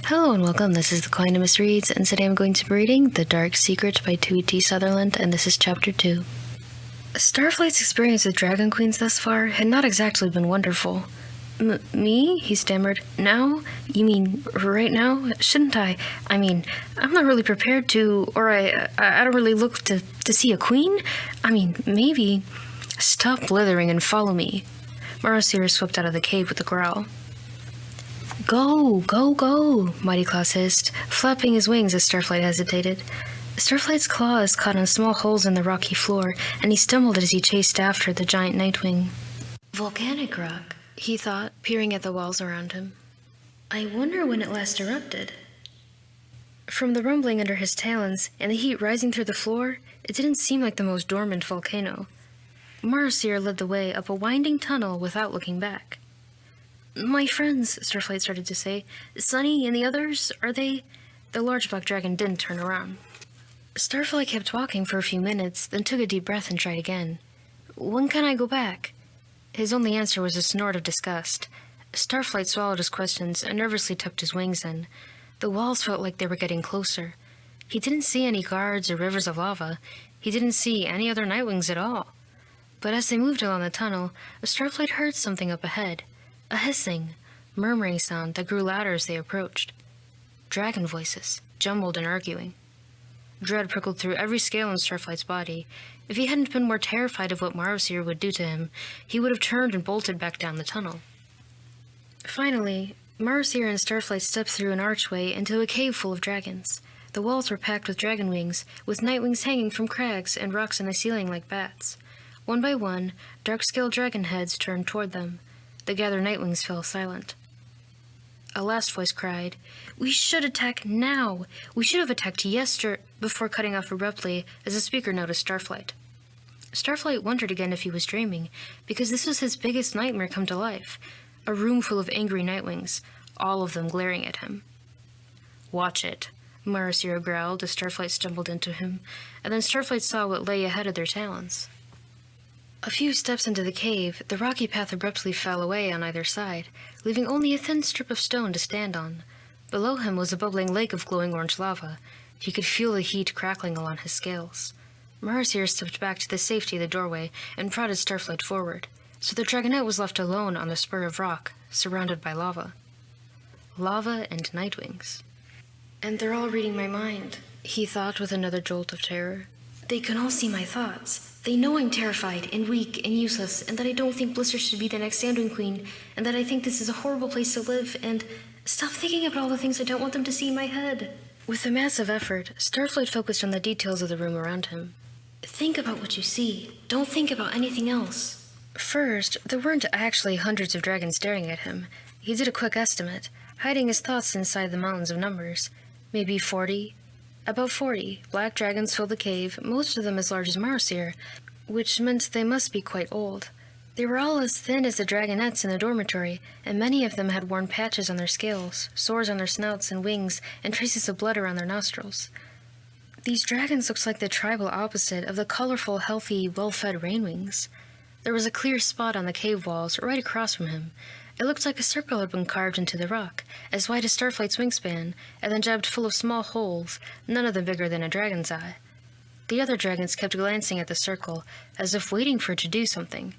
Hello and welcome, this is the Coinimus Reads, and today I'm going to be reading The Dark Secret by Ch.2 Sutherland, and this is Chapter 2. Starflight's experience with Dragon Queens thus far had not exactly been wonderful. Me? He stammered. Now? You mean right now? Shouldn't I? I mean, I'm not really prepared to, or I don't really look to see a queen? I mean, maybe. Stop blithering and follow me. Marosir swept out of the cave with a growl. Go, go, go, Mighty Claws hissed, flapping his wings as Starflight hesitated. Starflight's claws caught on small holes in the rocky floor, and he stumbled as he chased after the giant Nightwing. Volcanic rock, he thought, peering at the walls around him. I wonder when it last erupted. From the rumbling under his talons and the heat rising through the floor, it didn't seem like the most dormant volcano. Marosir led the way up a winding tunnel without looking back. My friends, Starflight started to say. Sunny and the others, are they? The large black dragon didn't turn around. Starflight kept walking for a few minutes, then took a deep breath and tried again. When can I go back? His only answer was a snort of disgust. Starflight swallowed his questions and nervously tucked his wings in. The walls felt like they were getting closer. He didn't see any guards or rivers of lava. He didn't see any other Nightwings at all. But as they moved along the tunnel, Starflight heard something up ahead. A hissing, murmuring sound that grew louder as they approached. Dragon voices, jumbled and arguing. Dread prickled through every scale in Starflight's body. If he hadn't been more terrified of what Marosir would do to him, he would have turned and bolted back down the tunnel. Finally, Marosir and Starflight stepped through an archway into a cave full of dragons. The walls were packed with dragon wings, with Nightwings hanging from crags and rocks in the ceiling like bats. One by one, dark-scaled dragon heads turned toward them. The gathered Nightwings fell silent. A last voice cried, We should attack now! We should have attacked before cutting off abruptly as the speaker noticed Starflight. Starflight wondered again if he was dreaming, because this was his biggest nightmare come to life. A room full of angry Nightwings, all of them glaring at him. Watch it, Marosir growled as Starflight stumbled into him, and then Starflight saw what lay ahead of their talons. A few steps into the cave, the rocky path abruptly fell away on either side, leaving only a thin strip of stone to stand on. Below him was a bubbling lake of glowing orange lava. He could feel the heat crackling along his scales. Marosir stepped back to the safety of the doorway and prodded Starflight forward, so the dragonette was left alone on the spur of rock, surrounded by lava. Lava and Nightwings. And they're all reading my mind, he thought with another jolt of terror. They can all see my thoughts. They know I'm terrified and weak and useless, and that I don't think Blister should be the next Sandwing Queen, and that I think this is a horrible place to live, and stop thinking about all the things I don't want them to see in my head. With a massive effort, Starflight focused on the details of the room around him. Think about what you see. Don't think about anything else. First, there weren't actually hundreds of dragons staring at him. He did a quick estimate, hiding his thoughts inside the mountains of numbers. Maybe 40. About 40 black dragons filled the cave, most of them as large as Marosir, which meant they must be quite old. They were all as thin as the dragonettes in the dormitory, and many of them had worn patches on their scales, sores on their snouts and wings, and traces of blood around their nostrils. These dragons looked like the tribal opposite of the colorful, healthy, well-fed rainwings. There was a clear spot on the cave walls right across from him. It looked like a circle had been carved into the rock, as wide as Starflight's wingspan, and then jabbed full of small holes, none of them bigger than a dragon's eye. The other dragons kept glancing at the circle, as if waiting for it to do something.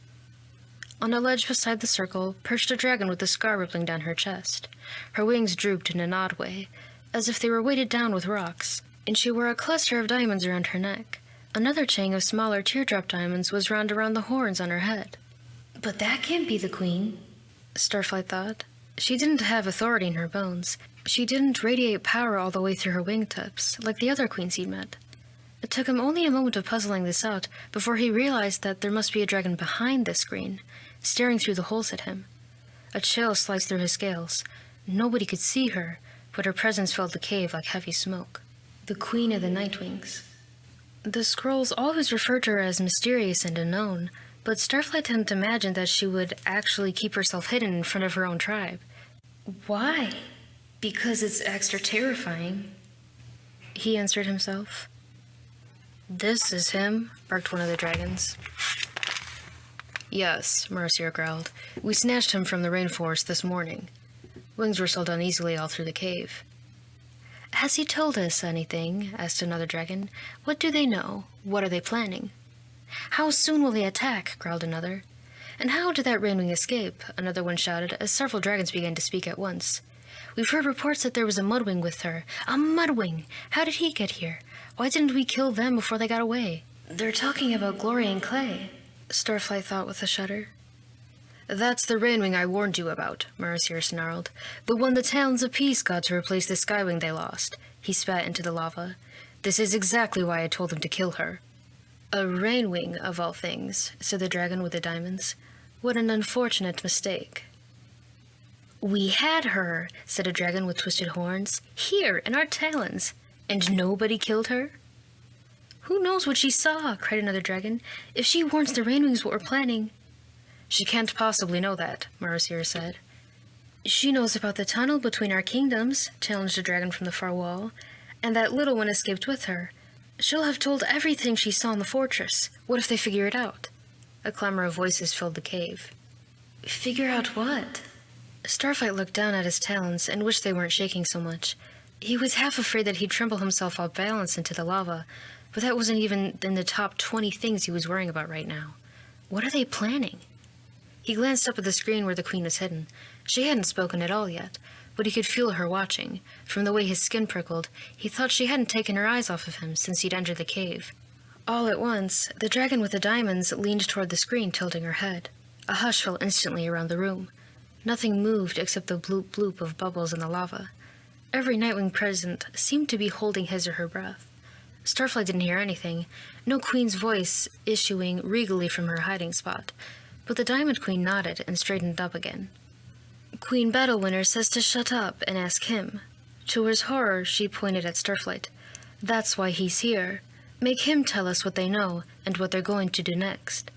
On a ledge beside the circle perched a dragon with a scar rippling down her chest. Her wings drooped in an odd way, as if they were weighted down with rocks, and she wore a cluster of diamonds around her neck. Another chain of smaller teardrop diamonds was wound around the horns on her head. But that can't be the queen, Starflight thought. She didn't have authority in her bones. She didn't radiate power all the way through her wingtips, like the other queens he'd met. It took him only a moment of puzzling this out before he realized that there must be a dragon behind the screen, staring through the holes at him. A chill sliced through his scales. Nobody could see her, but her presence filled the cave like heavy smoke. The Queen of the Nightwings. The scrolls always referred to her as mysterious and unknown, but Starflight hadn't imagined that she would actually keep herself hidden in front of her own tribe. Why? Because it's extra terrifying, he answered himself. This is him, barked one of the dragons. Yes, Marosir growled. We snatched him from the rainforest this morning. Wings rustled uneasily all through the cave. Has he told us anything? Asked another dragon. What do they know? What are they planning? How soon will they attack? Growled another. And how did that rainwing escape? Another one shouted, as several dragons began to speak at once. We've heard reports that there was a mudwing with her. A mudwing! How did he get here? Why didn't we kill them before they got away? They're talking about Glory and Clay, Starflight thought with a shudder. That's the rainwing I warned you about, Marasir snarled. The one the Talons of Peace got to replace the skywing they lost. He spat into the lava. This is exactly why I told them to kill her. A rainwing, of all things, said the dragon with the diamonds. What an unfortunate mistake. We had her, said a dragon with twisted horns, here in our talons, and nobody killed her? Who knows what she saw, cried another dragon. If she warns the rainwings what we're planning. She can't possibly know that, Marasir said. She knows about the tunnel between our kingdoms, challenged a dragon from the far wall, and that little one escaped with her. She'll have told everything she saw in the fortress. What if they figure it out? A clamor of voices filled the cave. Figure out what? Starflight looked down at his talons and wished they weren't shaking so much. He was half afraid that he'd tremble himself off balance into the lava, but that wasn't even in the top 20 things he was worrying about right now. What are they planning? He glanced up at the screen where the queen was hidden. She hadn't spoken at all yet, but he could feel her watching. From the way his skin prickled, he thought she hadn't taken her eyes off of him since he'd entered the cave. All at once, the dragon with the diamonds leaned toward the screen, tilting her head. A hush fell instantly around the room. Nothing moved except the bloop bloop of bubbles in the lava. Every nightwing present seemed to be holding his or her breath. Starflight didn't hear anything, no queen's voice issuing regally from her hiding spot, but the Diamond Queen nodded and straightened up again. Queen Battlewinner says to shut up and ask him. To his horror, she pointed at Starflight. That's why he's here. Make him tell us what they know and what they're going to do next.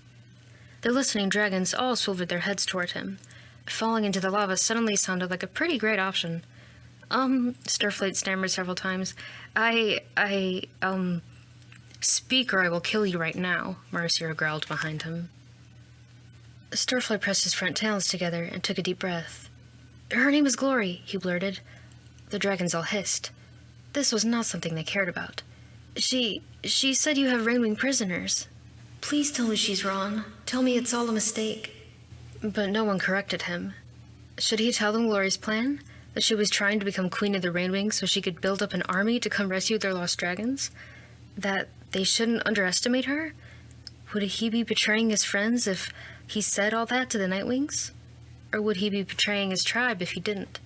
The listening dragons all swiveled their heads toward him. Falling into the lava suddenly sounded like a pretty great option. Starflight stammered several times. Speak or I will kill you right now, Marasir growled behind him. Starflight pressed his front talons together and took a deep breath. Her name is Glory, he blurted. The dragons all hissed. This was not something they cared about. She said you have rainwing prisoners. Please tell me she's wrong. Tell me it's all a mistake. But no one corrected him. Should he tell them Glory's plan? That she was trying to become queen of the rainwing so she could build up an army to come rescue their lost dragons? That they shouldn't underestimate her? Would he be betraying his friends if he said all that to the Nightwings? Or would he be betraying his tribe if he didn't?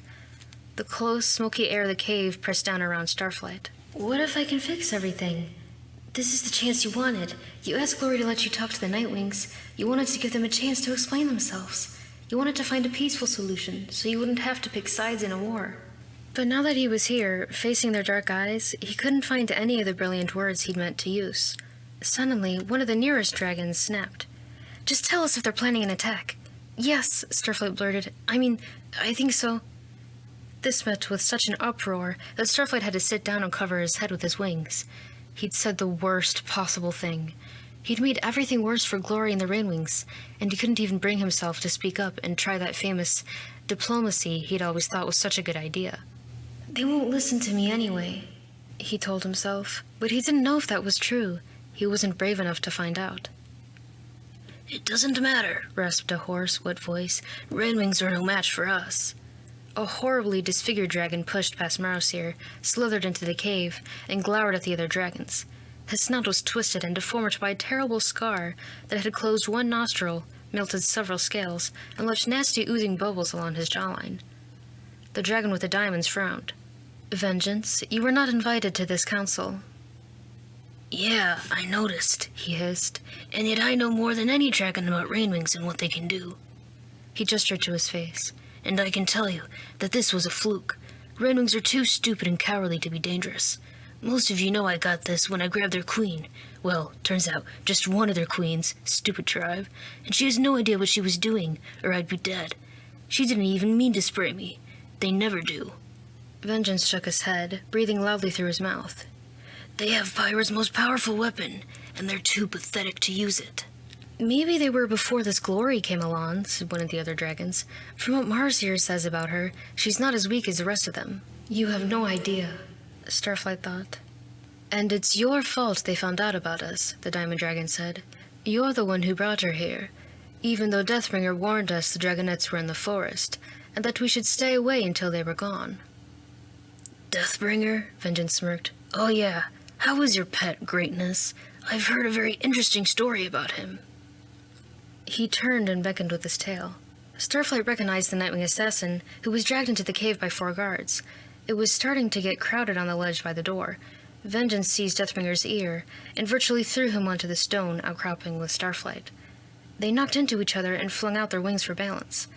The close, smoky air of the cave pressed down around Starflight. What if I can fix everything? This is the chance you wanted. You asked Glory to let you talk to the Nightwings. You wanted to give them a chance to explain themselves. You wanted to find a peaceful solution, so you wouldn't have to pick sides in a war. But now that he was here, facing their dark eyes, he couldn't find any of the brilliant words he'd meant to use. Suddenly, one of the nearest dragons snapped. Just tell us if they're planning an attack. Yes, Starflight blurted. I think so. This met with such an uproar that Starflight had to sit down and cover his head with his wings. He'd said the worst possible thing. He'd made everything worse for Glory and the Rainwings, and he couldn't even bring himself to speak up and try that famous diplomacy he'd always thought was such a good idea. They won't listen to me anyway, he told himself, but he didn't know if that was true. He wasn't brave enough to find out. It doesn't matter, rasped a hoarse, wet voice. Rainwings are no match for us. A horribly disfigured dragon pushed past Marasir, slithered into the cave, and glowered at the other dragons. His snout was twisted and deformed by a terrible scar that had closed one nostril, melted several scales, and left nasty oozing bubbles along his jawline. The dragon with the diamonds frowned. Vengeance, you were not invited to this council. Yeah, I noticed, he hissed, and yet I know more than any dragon about rainwings and what they can do. He gestured to his face. And I can tell you that this was a fluke. Rainwings are too stupid and cowardly to be dangerous. Most of you know I got this when I grabbed their queen. Well, turns out, just one of their queens, stupid tribe, and she has no idea what she was doing, or I'd be dead. She didn't even mean to spray me. They never do. Vengeance shook his head, breathing loudly through his mouth. They have Pyra's most powerful weapon, and they're too pathetic to use it. Maybe they were before this Glory came along, said one of the other dragons. From what Marasir says about her, she's not as weak as the rest of them. You have no idea. Starflight thought. And it's your fault they found out about us, the Diamond Dragon said. You're the one who brought her here, even though Deathbringer warned us the dragonettes were in the forest, and that we should stay away until they were gone. Deathbringer? Vengeance smirked. Oh yeah, how is your pet, Greatness? I've heard a very interesting story about him. He turned and beckoned with his tail. Starflight recognized the Nightwing assassin, who was dragged into the cave by 4 guards. It was starting to get crowded on the ledge by the door. Vengeance seized Deathbringer's ear and virtually threw him onto the stone outcropping with Starflight. They knocked into each other and flung out their wings for balance.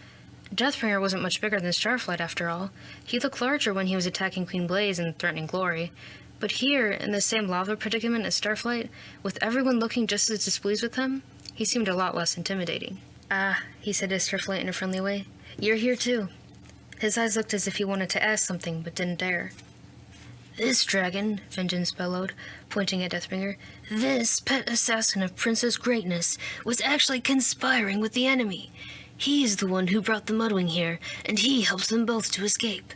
Deathbringer wasn't much bigger than Starflight after all. He looked larger when he was attacking Queen Blaze and threatening Glory. But here, in the same lava predicament as Starflight, with everyone looking just as displeased with him, he seemed a lot less intimidating. Ah, he said to Starflight in a friendly way. You're here too. His eyes looked as if he wanted to ask something, but didn't dare. This dragon, Vengeance bellowed, pointing at Deathbringer, this pet assassin of Princess Greatness was actually conspiring with the enemy. He's the one who brought the Mudwing here, and he helps them both to escape.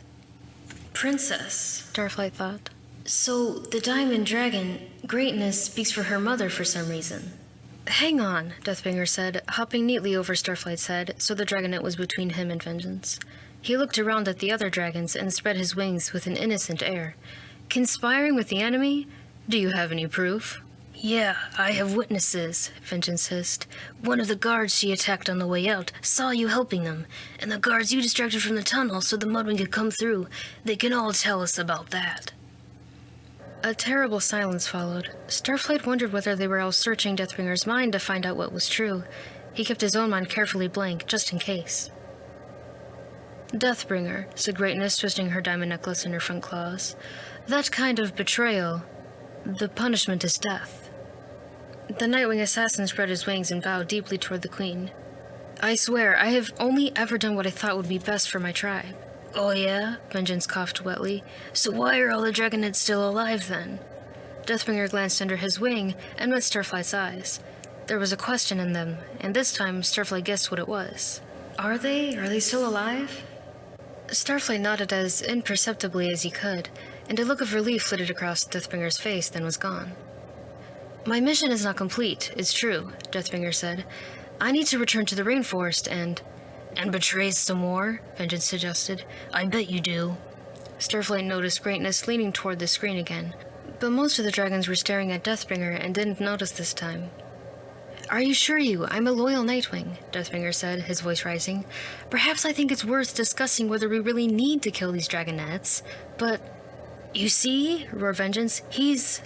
Princess, Starflight thought. So, the Diamond Dragon, Greatness, speaks for her mother for some reason. Hang on, Deathbringer said, hopping neatly over Starflight's head so the dragonet was between him and Vengeance. He looked around at the other dragons and spread his wings with an innocent air. Conspiring with the enemy? Do you have any proof? Yeah, I have witnesses, Vengeance hissed. One of the guards she attacked on the way out saw you helping them, and the guards you distracted from the tunnel so the Mudwing could come through. They can all tell us about that. A terrible silence followed. Starflight wondered whether they were all searching Deathbringer's mind to find out what was true. He kept his own mind carefully blank, just in case. Deathbringer, said Greatness, twisting her diamond necklace in her front claws. That kind of betrayal, the punishment is death. The Nightwing assassin spread his wings and bowed deeply toward the Queen. I swear, I have only ever done what I thought would be best for my tribe. Oh yeah? Vengeance coughed wetly. So why are all the dragonets still alive then? Deathbringer glanced under his wing and met Starflight's eyes. There was a question in them, and this time Starflight guessed what it was. Are they still alive? Starflight nodded as imperceptibly as he could, and a look of relief flitted across Deathbringer's face, then was gone. My mission is not complete, it's true, Deathbringer said. I need to return to the rainforest and betray some more, Vengeance suggested. I bet you do. Starflight noticed Greatness leaning toward the screen again, but most of the dragons were staring at Deathbringer and didn't notice this time. Are you sure I'm a loyal Nightwing, Deathbringer said, his voice rising. Perhaps I think it's worth discussing whether we really need to kill these dragonettes, but... You see, roared Vengeance, he's...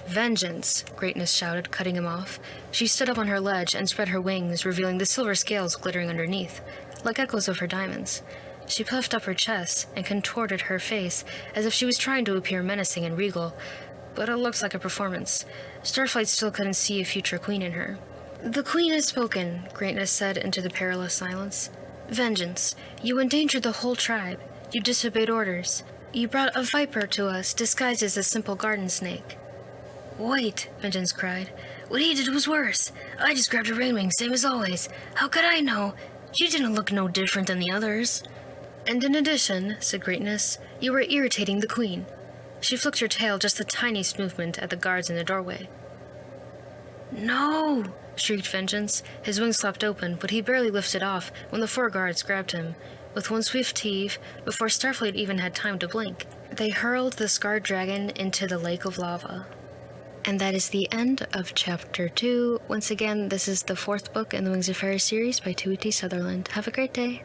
Vengeance, Greatness shouted, cutting him off. She stood up on her ledge and spread her wings, revealing the silver scales glittering underneath, like echoes of her diamonds. She puffed up her chest and contorted her face as if she was trying to appear menacing and regal, but it looked like a performance. Starflight still couldn't see a future queen in her. The Queen has spoken, Greatness said into the perilous silence. Vengeance, you endangered the whole tribe. You disobeyed orders. You brought a viper to us, disguised as a simple garden snake. Wait, Vengeance cried. What he did was worse. I just grabbed a rainwing, same as always. How could I know? She didn't look no different than the others. And in addition, said Greatness, you were irritating the Queen. She flicked her tail just the tiniest movement at the guards in the doorway. No! Shrieked Vengeance. His wings flapped open, but he barely lifted off when the 4 guards grabbed him. With one swift heave, before Starflight even had time to blink, they hurled the scarred dragon into the lake of lava. And that is the end of Chapter 2. Once again, this is the 4th book in the Wings of Fire series by Ch.2 Sutherland. Have a great day.